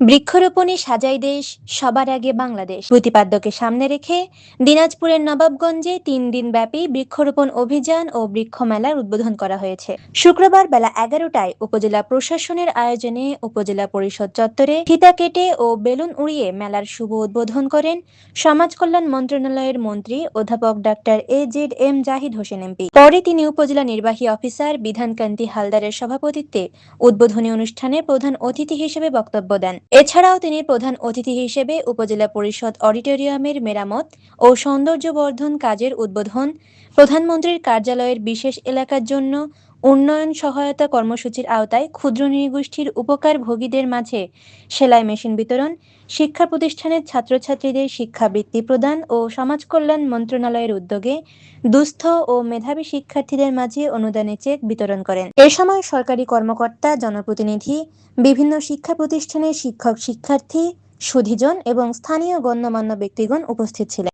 বৃক্ষরোপণে সাজাই দেশ, সবার আগে বাংলাদেশ প্রতিপাদ্যকে সামনে রেখে দিনাজপুরের নবাবগঞ্জে ৩ দিন ব্যাপী বৃক্ষরোপণ অভিযান ও বৃক্ষ মেলার উদ্বোধন করা হয়েছে। শুক্রবার বেলা ১১টায় উপজেলা প্রশাসনের আয়োজনে উপজেলা পরিষদ চত্বরে ফিতা কেটে ও বেলুন উড়িয়ে মেলার শুভ উদ্বোধন করেন সমাজ কল্যাণ মন্ত্রণালয়ের মন্ত্রী অধ্যাপক doctor AZM Zahid Hossain MP. পরে তিনি উপজেলা নির্বাহী অফিসার বিধানকান্তি হালদারের সভাপতিত্বে উদ্বোধনী অনুষ্ঠানে প্রধান অতিথি হিসেবে বক্তব্য দেন। এছাড়াও তিনি প্রধান অতিথি হিসেবে উপজেলা পরিষদ অডিটোরিয়ামের মেরামত ও সৌন্দর্যবর্ধন কাজের উদ্বোধন, প্রধানমন্ত্রীর কার্যালয়ের বিশেষ এলাকার জন্য উন্নয়ন সহায়তা কর্মসূচির আওতায় ক্ষুদ্র নৃগোষ্ঠীর উপকারভোগীদের মাঝে সেলাই মেশিন বিতরণ, শিক্ষা প্রতিষ্ঠানের ছাত্রছাত্রীদের শিক্ষাবৃত্তি প্রদান ও সমাজ কল্যাণ মন্ত্রণালয়ের উদ্যোগে দুস্থ ও মেধাবী শিক্ষার্থীদের মাঝে অনুদানের চেক বিতরণ করেন। এ সময় সরকারি কর্মকর্তা, জনপ্রতিনিধি, বিভিন্ন শিক্ষা প্রতিষ্ঠানের শিক্ষক শিক্ষার্থী, সুধীজন এবং স্থানীয় গণ্যমান্য ব্যক্তিগণ উপস্থিত ছিলেন।